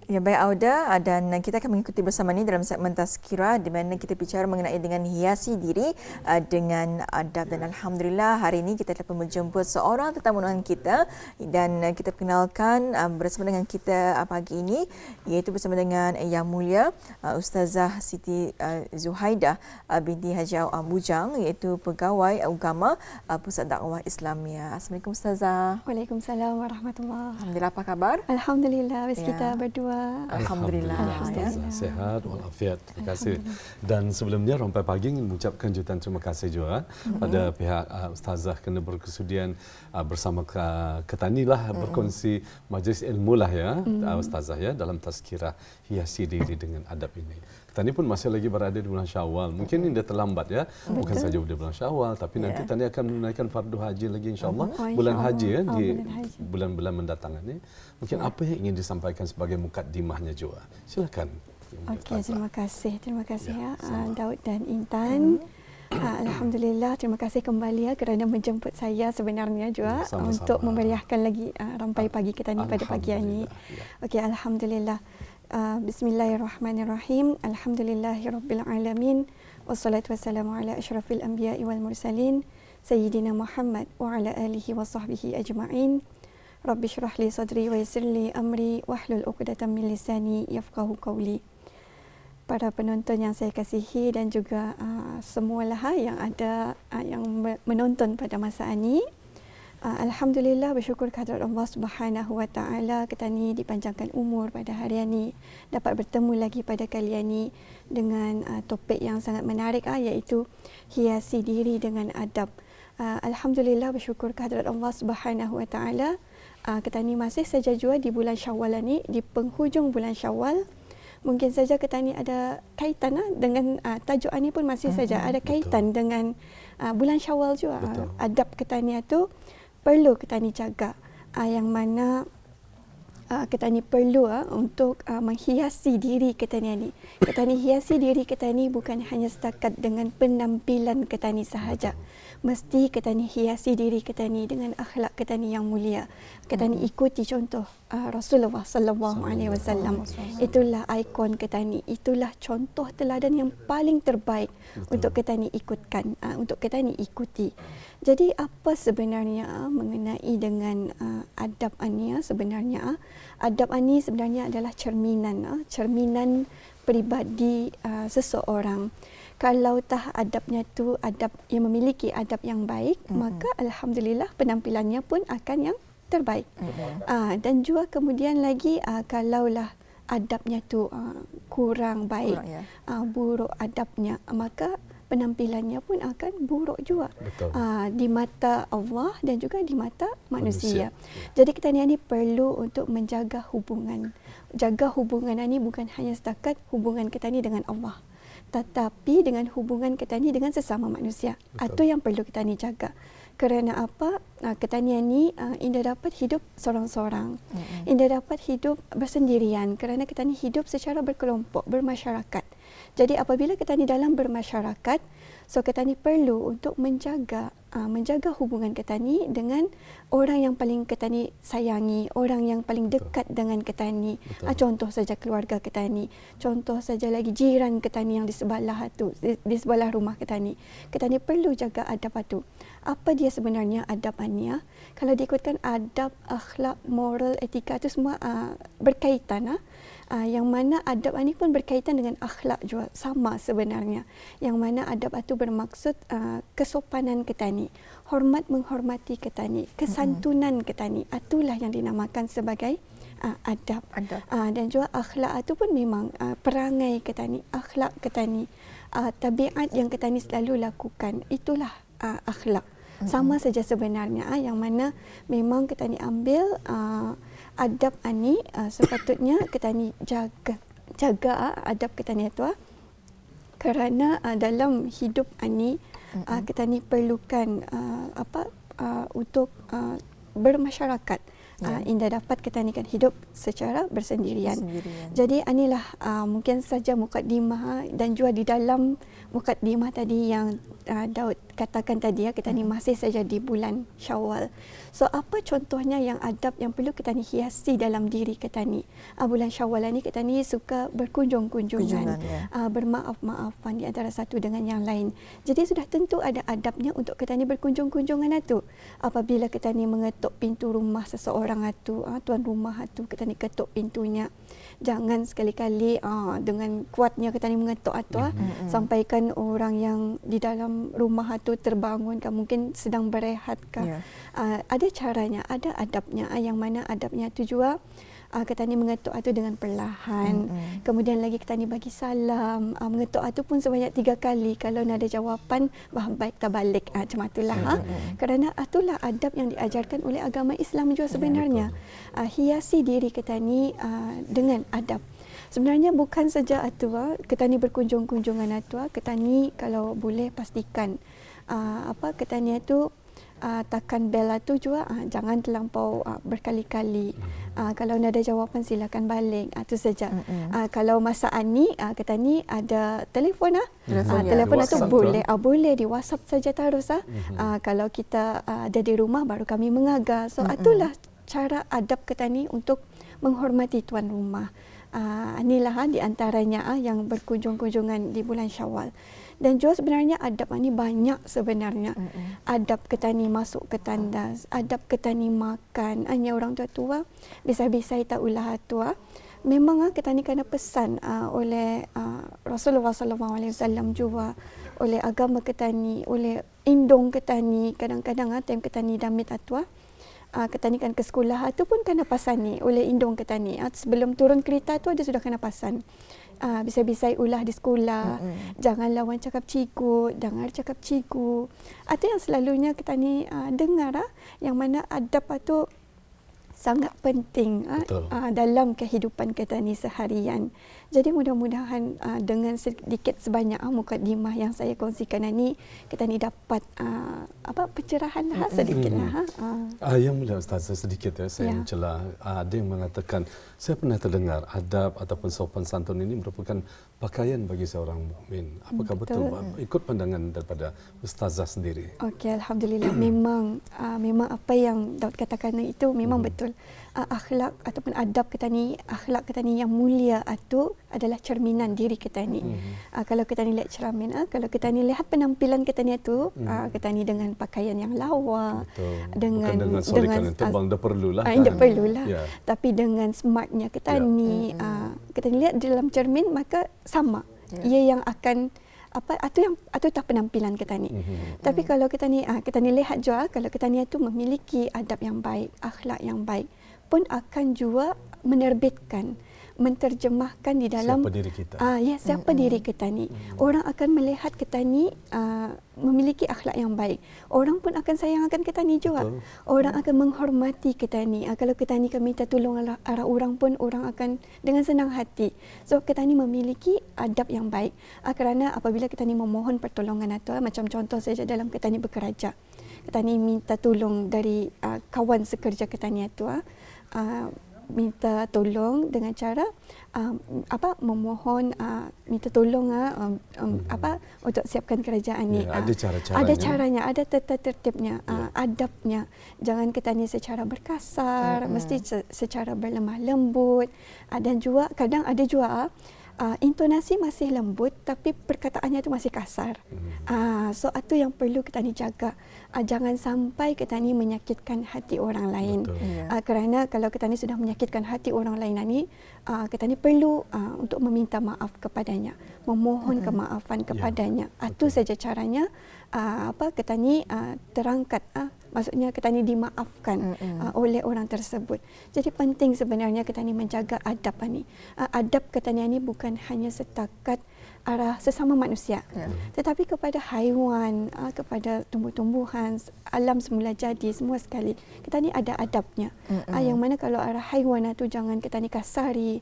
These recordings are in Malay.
Ya, baik Auda, dan kita akan mengikuti bersama ni dalam segmen Tazkirah di mana kita bicara mengenai dengan hiasi diri dengan adab, dan alhamdulillah hari ini kita dapat menjemput seorang tetamu undangan kita dan kita perkenalkan bersama dengan kita pagi ini iaitu bersama dengan Yang Mulia Ustazah Siti Zuhaidah binti Haji Bujang, iaitu pegawai agama Pusat Dakwah Islamia. Assalamualaikum Ustazah. Waalaikumsalam warahmatullahi. Alhamdulillah, apa khabar? Alhamdulillah, kita berdua. Alhamdulillah. Sehat walafiat. Terima kasih. Dan sebelumnya Rompai Pagi ingin mengucapkan jutaan terima kasih juga pada pihak Ustazah kerana berkesudian bersama Ketani lah berkongsi majlis ilmu lah ya Ustazah ya dalam tazkirah hiasi diri dengan adab ini. Tani pun masih lagi berada di bulan Syawal. Mungkin ini dah terlambat ya. Bukan saja di bulan Syawal, tapi nanti Tani akan menunaikan fardu haji lagi insya-Allah bulan haji ya di bulan-bulan mendatang ini. Mungkin apa yang ingin disampaikan sebagai mukaddimahnya juga. Silakan. Okey, terima kasih ya Daud dan Intan. Alhamdulillah, terima kasih kembali kerana menjemput saya sebenarnya juga untuk memeriahkan lagi Rampai Pagi kita ni pada pagi ini. Okey, alhamdulillah. Bismillahirrahmanirrahim. Alhamdulillahirabbil alamin. Wassalatu wassalamu ala asyrafil anbiya'i wal mursalin sayyidina Muhammad wa ala alihi wa sahbihi ajma'in. Rabbi shrah li sadri wa yassir li amri wahlul 'uqdatam min lisani yafqahu qawli. Para penonton yang saya kasihi dan juga semualah yang ada yang menonton pada masa ini. Alhamdulillah, bersyukur kehadrat Allah Subhanahu wa taala kita ni dipanjangkan umur pada hari ini, dapat bertemu lagi pada kali ini dengan topik yang sangat menarik iaitu hiasi diri dengan adab. Alhamdulillah, bersyukur kehadrat Allah Subhanahu wa taala kita ni masih saja jua di bulan Syawal ni, di penghujung bulan Syawal. Mungkin saja kita ni ada kaitan dengan tajuk ini pun masih saja ada kaitan dengan bulan Syawal juga. Adab kita ni itu perlu kita ni jaga, yang mana kita ni perlu untuk menghiasi diri kita ni. Kita ni hiasi diri kita ni bukan hanya setakat dengan penampilan kita ni sahaja. Mesti kita ni hiasi diri kita ni dengan akhlak kita ni yang mulia. Kita ni ikuti contoh Rasulullah sallallahu alaihi wasallam. Itulah ikon kita ni. Itulah contoh teladan yang paling terbaik untuk kita ni ikutkan, untuk kita ni ikuti. Jadi apa sebenarnya mengenai dengan adab ini sebenarnya? Adab ini sebenarnya adalah cerminan peribadi seseorang. Kalau tah adabnya tu adab yang memiliki adab yang baik, maka alhamdulillah penampilannya pun akan yang terbaik. Dan juga kemudian lagi kalaulah adabnya tu kurang baik, buruk adabnya, maka penampilannya pun akan buruk juga di mata Allah dan juga di mata manusia. Jadi kita ni perlu untuk menjaga hubungan. Jaga hubungan ini bukan hanya setakat hubungan kita ni dengan Allah, tetapi dengan hubungan kita ni dengan sesama manusia. Itu yang perlu kita ni jaga. Kerana apa? Kita ni indah dapat hidup seorang-seorang. Indah dapat hidup bersendirian kerana kita ni hidup secara berkelompok, bermasyarakat. Jadi apabila kita ni dalam bermasyarakat, so kita ni perlu untuk menjaga hubungan kita ni dengan orang yang paling kita ni sayangi, orang yang paling dekat dengan kita ni. Contoh saja keluarga kita ni, contoh saja lagi jiran kita ni yang di sebelah tu, di sebelah rumah kita ni. Kita ni perlu jaga adab itu. Apa dia sebenarnya adab ni? Kalau diikutkan adab, akhlak, moral, etika itu semua berkaitan. Yang mana adab ini pun berkaitan dengan akhlak juga, sama sebenarnya. Yang mana adab itu bermaksud kesopanan kita ni, hormat menghormati kita ni, kesantunan kita ni. Itulah yang dinamakan sebagai adab. Dan juga akhlak itu pun memang perangai kita ni, akhlak kita ni, tabiat yang kita ni selalu lakukan. Itulah akhlak. Sama saja sebenarnya, yang mana memang kita ni ambil adab ni sepatutnya kita ni jaga adab kita ni tu, kerana dalam hidup ni kita ni perlukan untuk bermasyarakat. Indah dapat kita ni kan hidup secara bersendirian. Jadi inilah mungkin saja mukaddimah, dan juga di dalam mukaddimah tadi yang Daud dikatakan tadi kita ni masih saja di bulan Syawal. So apa contohnya yang adab yang perlu kita ni hiasi dalam diri kita ni? Bulan Syawal ni kita ni suka berkunjung-kunjungan, bermaaf-maafan di antara satu dengan yang lain. Jadi sudah tentu ada adabnya untuk kita ni berkunjung-kunjungan itu. Apabila kita ni mengetuk pintu rumah seseorang itu, tuan rumah itu, kita ni ketuk pintunya. Jangan sekali-kali dengan kuatnya kita ni mengetuk itu, sampaikan orang yang di dalam rumah itu terbangun, mungkin sedang berehat ke. Ada caranya, ada adabnya. Yang mana adabnya itu juga kita ni mengetuk itu dengan perlahan. Kemudian lagi kita ni bagi salam. Mengetuk itu pun sebanyak 3 kali. Kalau ada jawapan, baik terbalik. Macam itulah. Kerana itulah adab yang diajarkan oleh agama Islam juga sebenarnya. Hiasi diri kita ni dengan adab. Sebenarnya bukan saja itu, kita ni berkunjung-kunjungan itu, kita ni kalau boleh pastikan kita ni itu takan bel itu juga jangan terlampau berkali-kali. Kalau ada jawapan silakan balik. Itu saja. Kalau masaan ni kita ni ada telefon telefon itu boleh boleh di WhatsApp saja terus kalau kita ada di rumah baru kami mengagar. So itulah cara adab kita ni untuk menghormati tuan rumah. Inilah di antaranya yang berkunjung-kunjungan di bulan Syawal. Dan juga sebenarnya adab ni banyak sebenarnya. Adab kita ni masuk ke tandas, adab kita ni makan. Hanya orang tua-tua bisa-bisa tak ulah tua. Memang kita ni kena pesan oleh Rasulullah SAW juga, oleh agama kita ni, oleh indung kita ni. Kadang-kadang time kita ni damit atua, kita ni kan ke sekolah tu pun kena pasan ni oleh indung kita ni. Sebelum turun kereta tu dia sudah kena pasan. Bisa-bisa ulah di sekolah. Jangan lawan cakap cikgu, dengar cakap cikgu. Itu yang selalunya kita ni dengar yang mana adab itu sangat penting dalam kehidupan kita ni seharian. Jadi mudah-mudahan dengan sedikit sebanyak mukadimah yang saya kongsikan ini, kita ni dapat pencerahan sedikitlah. Yang mulia Ustazah, sedikit saya mencela. Ada yang mengatakan, saya pernah terdengar adab ataupun sopan santun ini merupakan pakaian bagi seorang mukmin. Apakah betul? Ikut pandangan daripada Ustazah sendiri. Okey, alhamdulillah. memang apa yang Daud katakan itu memang betul. Akhlak ataupun adab kita ni, akhlak kita ni yang mulia itu adalah cerminan diri kita ni. Kalau kita ni lihat cermin, kalau kita ni lihat penampilan kita ni itu, kita ni dengan pakaian yang lawa, dengan solekan yang tebal, dah perlulah. Dah perlulah. Tapi dengan smartnya kita ni, kita ni lihat dalam cermin, maka sama. Ia yang akan itu tak penampilan kita ni. Tapi kalau kita ni lihat juga, kalau kita ni itu memiliki adab yang baik, akhlak yang baik, pun akan juga menerbitkan, menterjemahkan di dalam siapa diri kita. Siapa diri kita ni. Orang akan melihat kita ni memiliki akhlak yang baik. Orang pun akan sayangkan kita ni juga. Orang akan menghormati kita ni. Kalau kita ni minta tolong arah orang pun, orang akan dengan senang hati. So kita ni memiliki adab yang baik. Kerana apabila kita ni memohon pertolongan atau macam contoh saja dalam kita ni bekerja, kita ni minta tolong dari kawan sekerja kita ni itu, minta tolong dengan cara memohon, minta tolong untuk siapkan kerajaan ni. Ada cara-caranya. Ada caranya, ada tertibnya, adabnya. Jangan kita ni secara berkasar, mesti secara berlemah lembut. Dan juga kadang ada juga intonasi masih lembut tapi perkataannya itu masih kasar. So itu yang perlu kita ni jaga. Jangan sampai kita ni menyakitkan hati orang lain. Kerana kalau kita ni sudah menyakitkan hati orang lain ni, kita ni perlu untuk meminta maaf kepadanya, memohon kemaafan kepadanya. Itu saja caranya kita ni terangkat, maksudnya kita ni dimaafkan oleh orang tersebut. Jadi penting sebenarnya kita ni menjaga adab ni. Adab kita ni bukan hanya setakat arah sesama manusia, tetapi kepada haiwan, kepada tumbuh-tumbuhan, alam semula jadi, semua sekali. Kita ni ada adabnya. Yang mana kalau arah haiwan itu jangan kita ni kasari,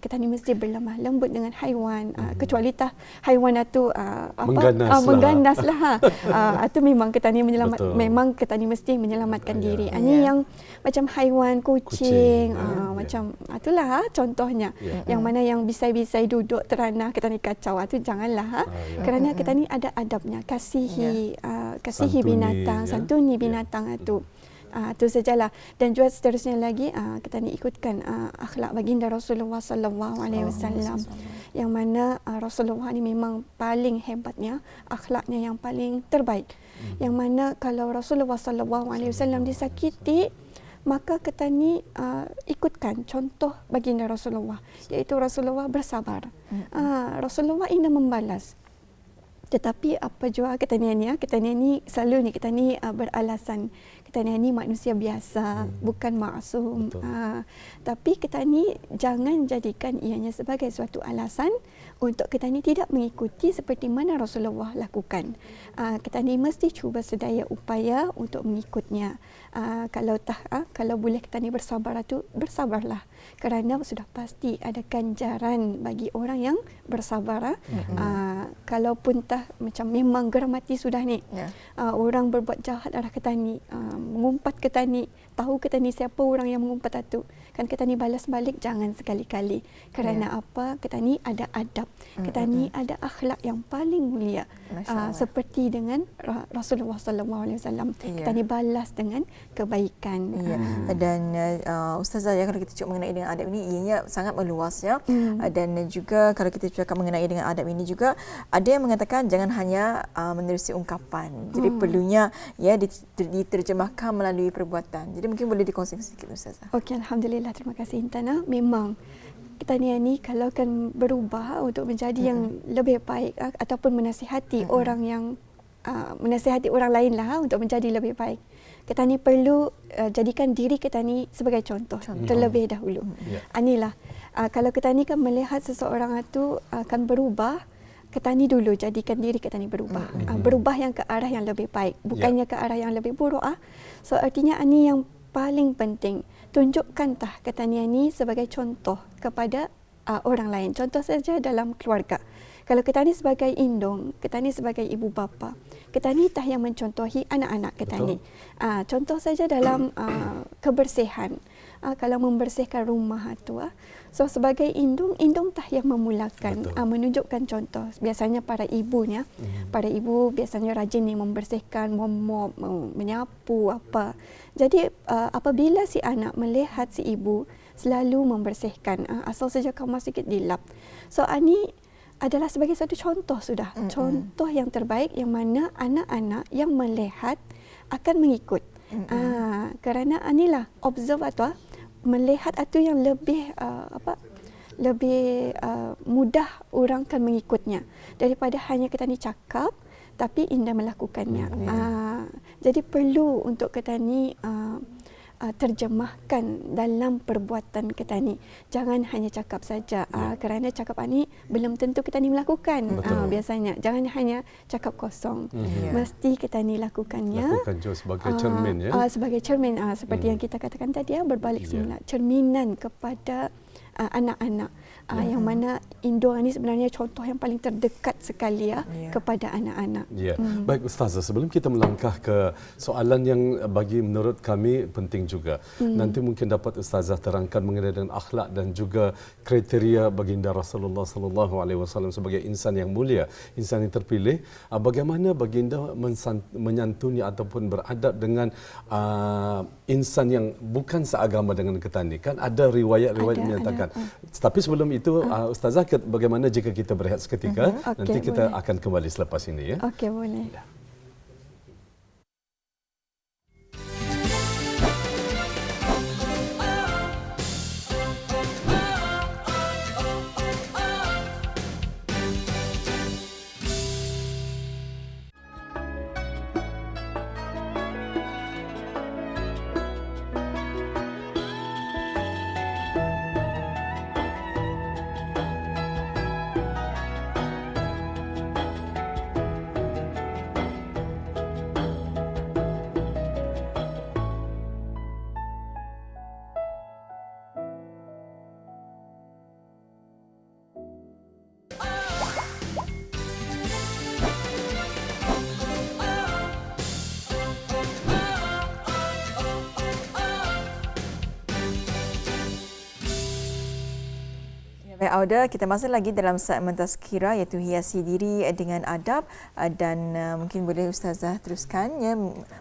kita ni mesti berlemah lembut dengan haiwan. Kecuali haiwan itu mengganaslah. Itu memang kita ni memang kita ni mesti menyelamatkan diri. Ini yang macam haiwan kucing. Macam itulah contohnya. Yang mana yang bisai-bisai duduk teranah kita ni kata kacau tu janganlah. Ya. Kerana kita ni ada adabnya, kasihi Santuni, binatang, ya. santuni binatang itu. Itu sajalah. Dan juga seterusnya lagi kita ni ikutkan akhlak baginda Rasulullah sallallahu alaihi wasallam, yang mana Rasulullah ni memang paling hebatnya, akhlaknya yang paling terbaik. Yang mana kalau Rasulullah sallallahu alaihi wasallam disakiti, maka kita ni ikutkan contoh baginda Rasulullah, iaitu Rasulullah bersabar. Rasulullah ingin membalas. Tetapi apa jua kita ni selalu ni kita ni beralasan kita ni manusia biasa, bukan maksum. Tapi kita ni jangan jadikan ianya sebagai suatu alasan untuk kita ni tidak mengikuti seperti mana Rasulullah lakukan. Kita ni mesti cuba sedaya upaya untuk mengikutnya. Kalau boleh kita ni bersabar tu, bersabarlah. Kerana sudah pasti ada ganjaran bagi orang yang bersabar. Kalaupun macam memang geram mati sudah ni, orang berbuat jahat arah kita ni, mengumpat kita ni, tahu kita ni siapa orang yang mengumpat itu, kan kita ni balas balik, jangan sekali-kali. Kerana apa? Kita ni ada adab, kita ni ada akhlak yang paling mulia, seperti dengan Rasulullah sallallahu alaihi wasallam. Kita ni balas dengan kebaikan. Dan Ustazah, kalau kita cakap mengenai dengan adab ini, ianya sangat meluas ya. Dan juga kalau kita cakap mengenai dengan adab ini juga, ada yang mengatakan jangan hanya menerusi ungkapan. Jadi perlunya ya diterjemahkan melalui perbuatan. Jadi mungkin boleh dikongsikan sedikit Ustazah. Okey, alhamdulillah, terima kasih Intana. Memang kita ni kalau kan berubah untuk menjadi yang lebih baik ataupun menasihati orang yang menasihati orang lain lah untuk menjadi lebih baik, kita ni perlu jadikan diri kita ni sebagai contoh terlebih dahulu. Inilah kalau kita ni kan melihat seseorang itu akan berubah, kita ni dulu jadikan diri kita ni berubah. Berubah yang ke arah yang lebih baik, bukannya ke arah yang lebih buruk. So artinya ini yang paling penting. Tunjukkan kita ni sebagai contoh kepada orang lain. Contoh saja dalam keluarga. Kalau kita ni sebagai indung, kita ni sebagai ibu bapa, kita ni yang mencontohi anak-anak kita ni. Contoh saja dalam kebersihan. Kalau membersihkan rumah tu, so sebagai indung yang memulakan, menunjukkan contoh. Biasanya para ibunya, para ibu biasanya rajin ni membersihkan, memop, menyapu apa. Jadi apabila si anak melihat si ibu selalu membersihkan, asal saja kamar sikit dilap. So ini adalah sebagai satu contoh sudah. Contoh yang terbaik yang mana anak-anak yang melihat akan mengikut. Kerana inilah observe atau melihat itu yang lebih lebih mudah orang kan mengikutnya daripada hanya kita ni cakap tapi indah melakukannya. Jadi perlu untuk kita ni terjemahkan dalam perbuatan kita ni. Jangan hanya cakap saja. Kerana cakap ni belum tentu kita ni melakukan. Biasanya jangan hanya cakap kosong. Mesti kita ni lakukannya. Lakukan juga sebagai cermin ya. Sebagai cermin, seperti yang kita katakan tadi, berbalik semula. Cerminan kepada anak-anak. Yang mana indung ini sebenarnya contoh yang paling terdekat sekali kepada anak-anak. Baik Ustazah, sebelum kita melangkah ke soalan yang bagi menurut kami penting juga. Nanti mungkin dapat Ustazah terangkan mengenai dengan akhlak dan juga kriteria baginda Rasulullah sallallahu alaihi wasallam sebagai insan yang mulia, insan yang terpilih. Bagaimana baginda menyantuni ataupun beradab dengan insan yang bukan seagama dengan kita ni. Kan ada riwayat-riwayat menyatakan. Tapi sebelum itu Ustazah, bagaimana jika kita berehat seketika? Nanti kita akan kembali selepas ini ya. Okey, boleh. Baik, Auda, kita masih lagi dalam segmen tazkirah iaitu hiasi diri dengan adab, dan mungkin boleh Ustazah teruskan ya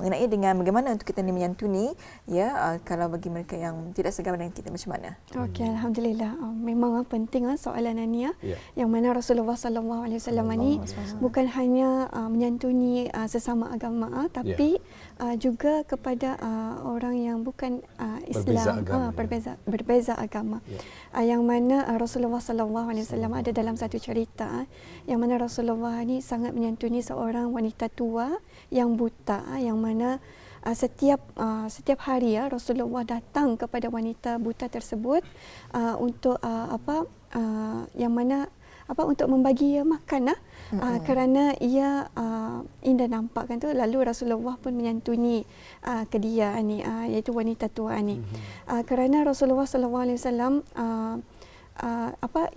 mengenai dengan bagaimana untuk kita ni menyantuni ya kalau bagi mereka yang tidak segan dengan kita macam mana. Okey, alhamdulillah. Memang penting soalan Ania yang mana Rasulullah sallallahu alaihi wasallam ini bukan hanya menyantuni sesama agama tapi juga kepada orang yang bukan Islam, berbeza agama. Yang mana Rasulullah sallallahu alaihi wasallam ada dalam satu cerita yang mana Rasulullah ni sangat menyantuni seorang wanita tua yang buta, yang mana setiap hari Rasulullah datang kepada wanita buta tersebut untuk yang mana untuk membagi ia makan kerana ia indah nampak kan tu. Lalu Rasulullah pun menyantuni ke dia ni iaitu wanita tua ni kerana Rasulullah sallallahu alaihi wasallam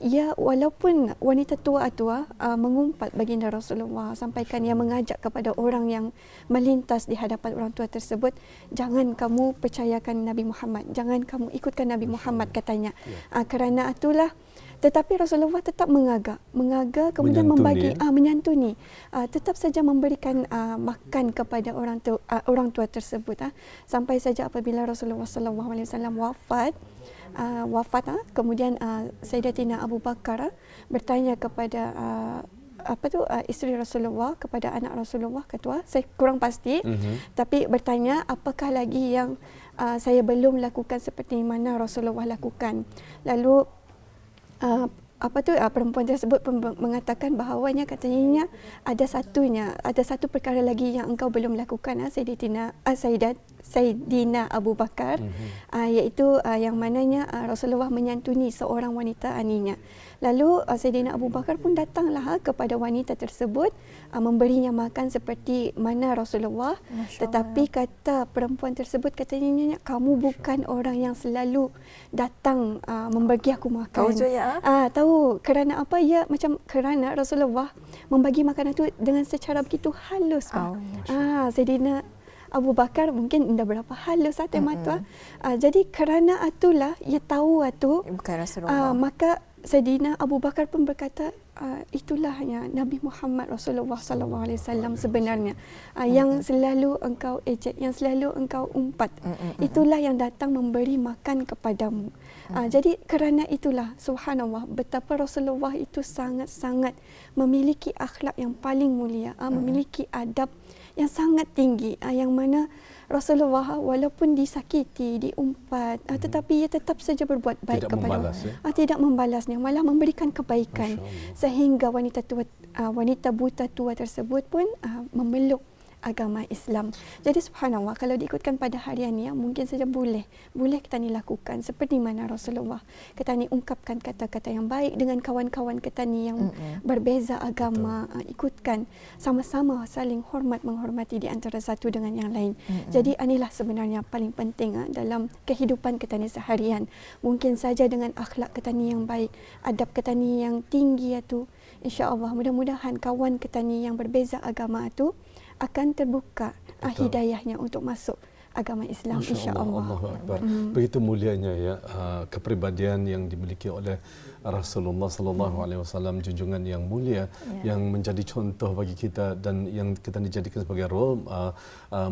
ia walaupun wanita tua mengumpat baginda Rasulullah, sampaikan ia mengajak kepada orang yang melintas di hadapan orang tua tersebut, jangan kamu percayakan Nabi Muhammad, jangan kamu ikutkan Nabi Muhammad katanya. Kerana itulah tetapi Rasulullah tetap mengaga kemudian menyantuni, tetap saja memberikan makan kepada orang tua tersebut sampai saja apabila Rasulullah sallallahu alaihi wasallam wafat, kemudian Sayyidatina Abu Bakar bertanya kepada isteri Rasulullah, kepada anak Rasulullah ketua, saya kurang pasti, tapi bertanya apakah lagi yang saya belum lakukan seperti mana Rasulullah lakukan. Lalu perempuan tersebut mengatakan bahawanya katanya ada satu perkara lagi yang engkau belum lakukan Sayyidina Abu Bakar, iaitu yang mananya Rasulullah menyantuni seorang wanita aninya. Lalu Sayyidina Abu Bakar pun datanglah kepada wanita tersebut, memberinya makan seperti mana Rasulullah. Tetapi kata perempuan tersebut, katanya kamu bukan orang yang selalu datang membagi aku makan. Tahu je ya? Tahu. Kerana apa? Ya, macam kerana Rasulullah membagi makanan itu dengan secara begitu halus. Sayyidina Abu Bakar mungkin dah berapa halus tema tu. Jadi kerana itulah ia tahu itu bukan Rasulullah. Maka Sayyidina Abu Bakar pun berkata, itulah hanya Nabi Muhammad Rasulullah sallallahu alaihi wasallam sebenarnya, yang selalu engkau ejek, yang selalu engkau umpat. Itulah yang datang memberi makan kepadamu. Jadi kerana itulah subhanallah betapa Rasulullah itu sangat-sangat memiliki akhlak yang paling mulia, memiliki adab yang sangat tinggi, yang mana Rasulullah walaupun disakiti, diumpat, tetapi ia tetap saja berbuat baik kepada tidak membalasnya, malah memberikan kebaikan sehingga wanita buta tua tersebut pun memeluk agama Islam. Jadi subhanallah, kalau diikutkan pada harian ni mungkin saja boleh kita ni lakukan seperti mana Rasulullah kita ni ungkapkan kata-kata yang baik dengan kawan-kawan kita ni yang berbeza agama, ikutkan sama-sama saling hormat menghormati di antara satu dengan yang lain. Jadi inilah sebenarnya paling penting dalam kehidupan kita ni seharian. Mungkin saja dengan akhlak kita ni yang baik, adab kita ni yang tinggi itu, insya-Allah mudah-mudahan kawan kita ni yang berbeza agama itu akan terbuka hidayahnya untuk masuk agama Islam, insya-Allah. Allahu Akbar. Begitu mulianya ya kepribadian yang dimiliki oleh Rasulullah sallallahu alaihi wasallam, junjungan yang mulia yang menjadi contoh bagi kita dan yang kita dijadikan sebagai role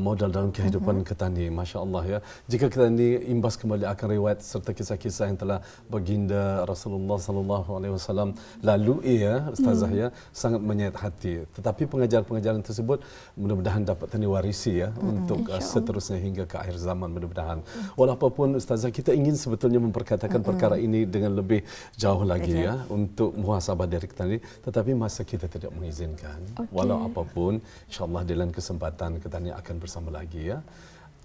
model dalam kehidupan kita ni. Masya-Allah ya. Jika kita ni imbas kembali akan riwayat serta kisah-kisah yang telah baginda Rasulullah sallallahu alaihi wasallam lalui Ustazah ya, sangat menyayat hati. Tetapi pengajaran-pengajaran tersebut mudah-mudahan dapat diwarisi untuk seterusnya hingga ke akhir zaman mudah-mudahan. Walaupun Ustazah kita ingin sebetulnya memperkatakan perkara ini dengan lebih jauh lagi untuk muhasabah dari kita ni, tetapi masa kita tidak mengizinkan. Walau apapun, insya-Allah dalam kesempatan kita ni akan bersama lagi ya.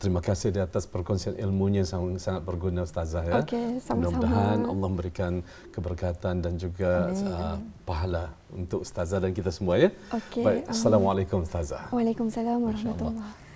Terima kasih di atas perkongsian ilmunya yang sangat berguna Ustazah ya. Mudah-mudahan Allah memberikan keberkatan dan juga pahala untuk Ustazah dan kita semua ya. Baik, assalamualaikum Ustazah. Waalaikumsalam warahmatullahi.